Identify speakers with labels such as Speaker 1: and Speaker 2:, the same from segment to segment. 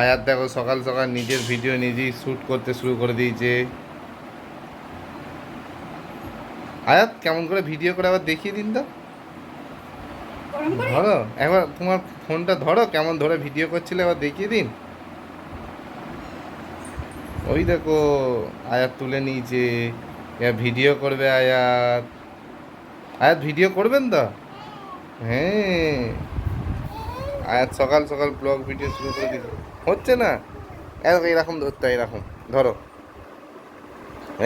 Speaker 1: আয়াত দেখো সকাল সকাল নিজের ভিডিও নিজেই শ্যুট করতে শুরু করে দিয়েছে। আয়াত কেমন করে ভিডিও করে আবার দেখিয়ে দিন তো। ধরো একবার তোমার ফোনটা ধরো, কেমন ধরে ভিডিও করছিলে আবার দেখিয়ে দিন। ওই দেখো আয়াত তুলে নিয়েছে, এবার ভিডিও করবে আয়াত। আয়াত ভিডিও করবেন তো? হ্যাঁ, আয়াত সকাল সকাল ব্লগ ভিডিও শুরু করে দিল। হচ্ছে না, এরকম ধরতে হয়, এরকম ধরো।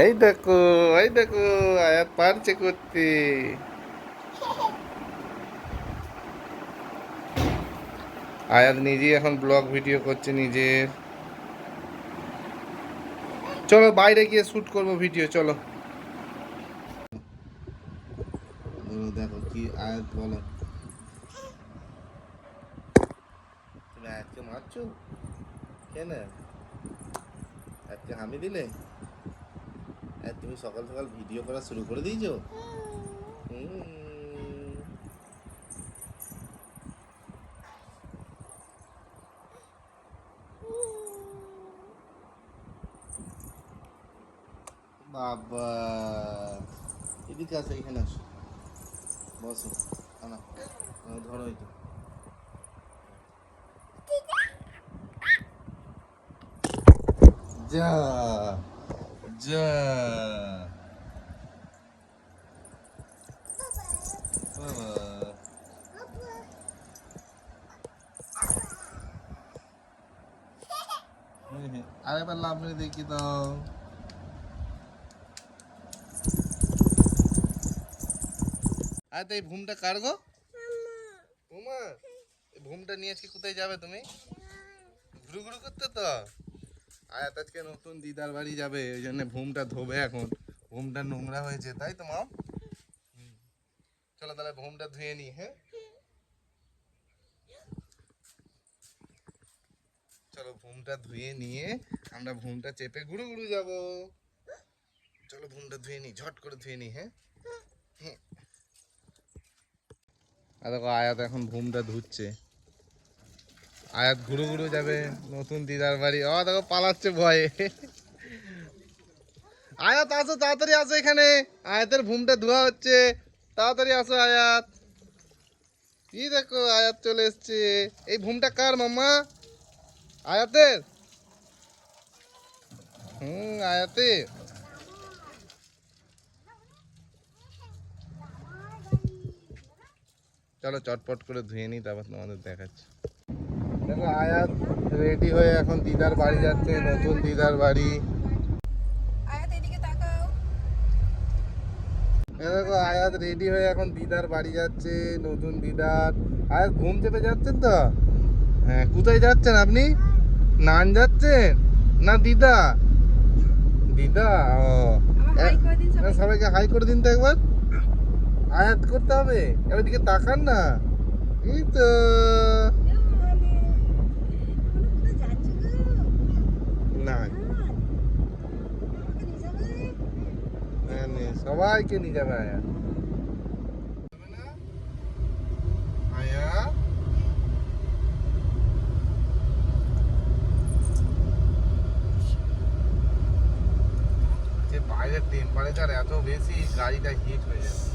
Speaker 1: এই দেখো, এই দেখো আয়াত পারছে করতে। আয়াত নিজেই এখন ব্লগ ভিডিও করছে নিজের। চলো বাইরে গিয়ে শুট করবো ভিডিও, চলো। দেখো কি আয়াত বলো। তুমি আয়াতকে মারছো কেন? আয়াতকে হামি দিলে? আয়াত তুমি সকাল সকাল ভিডিও করা শুরু করে দিয়েছো। বাবা, এদিকে আসো, এখানে আসো, বসো। না, ধরো এটা। যা যা বাবা, আরেকবার লাভ মেরে দেখি দাও। আর এই ভুমটা কার গো? তোমার? এই ভুমটা নিয়ে আজকে কোথায় যাবে তুমি? ঘুরু ঘুরু করতে তো। আয়াত আজকে নতুন দিদার বাড়ি যাবে, ওই জন্য ভুমটা ধোবে এখন। ভুমটা নোংরা হয়েছে তাই তো মা? চলো তাহলে ভুমটা ধুয়ে নি। হ্যাঁ চলো, ভুমটা ধুয়ে নিয়ে আমরা ভুমটা চেপে ঘুরু ঘুরু যাবো। চলো ভুমটা ধুয়ে নি, ঝট করে ধুয়ে নি। হ্যাঁ, আর দেখো আয়াত এখন ভুমটা ধুচ্ছে। আয়াত ঘুরু ঘুরু যাবে নতুন দিদার বাড়ি। ও দেখো পালাচ্ছে ভয়ে। আয়াত আসো, তাড়াতাড়ি আসো এখানে। আয়াতের ভুমটা ধোয়া হচ্ছে, তাড়াতাড়ি আসো আয়াত। কি দেখো আয়াত চলে এসছে। এই ভুমটা কার মাম্মা? আয়াতের? আয়াতের। চলো চটপট করে ধুয়ে নিই, তারপর তোমাদের দেখাচ্ছি। দেখো আয়াত রেডি হয়ে এখন দিদার বাড়ি যাচ্ছে, নতুন দিদার বাড়ি। দেখো আয়াত রেডি হয়ে এখন দিদার বাড়ি যাচ্ছে, নতুন দিদার। আয়াত ঘুম চেপে যাচ্ছেন তো? হ্যাঁ, কোথায় যাচ্ছেন আপনি? নান যাচ্ছেন না দিদা? দিদা, ও সবাইকে হাই করে দিন তো একবার। আয়াত করতে হবে, এবার দিকে তাকান না। এই তো না, সবাইকে নিয়ে যাবে আয়াত। আয়াত যে বাইরের টেম্পারেচার এত বেশি, গাড়িটা হিট হয়ে যাবে।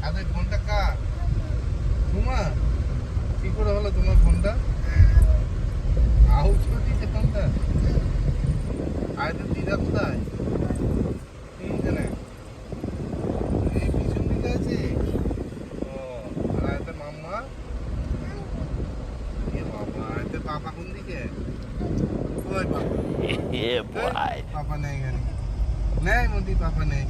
Speaker 1: আরে ফোনটা কার? তোমার? কি করে হলো তোমার ফোনটা? আউট করে দিয়েছে ফোনটা। আয়তের দিদা কোথায়? এইখানে। এই পিছন দিকে আছে। ও, আর আয়তের মাম্মা? এ বাবা, আয়তের পাপা কোন দিকে? কই পাপা?
Speaker 2: Yeah, boy.
Speaker 1: পাপা নেই এখানে। নেই মোদি, পাপা নেই।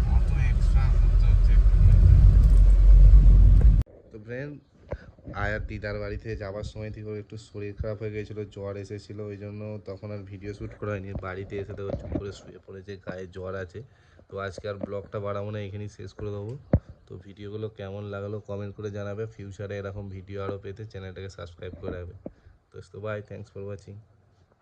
Speaker 1: কত এক্সট্রা করতে হচ্ছে। তো ফ্রেন্ড, আয়ার দিদার বাড়িতে যাওয়ার সময় থেকে ওর একটু শরীর খারাপ হয়ে গিয়েছিলো, জ্বর এসেছিলো, ওই জন্য তখন আর ভিডিও শ্যুট করা হয়নি। বাড়িতে এসে তো চুপ করে শুয়ে পড়েছে, গায়ে জ্বর আছে। তো আজকে আর ব্লগটা বাড়াবো না, এখানেই শেষ করে দেবো। তো ভিডিওগুলো কেমন লাগলো কমেন্ট করে জানাবে। ফিউচারে এরকম ভিডিও আরও পেতে চ্যানেলটাকে সাবস্ক্রাইব করে রাখবে। তো বাই, থ্যাংকস ফর ওয়াচিং।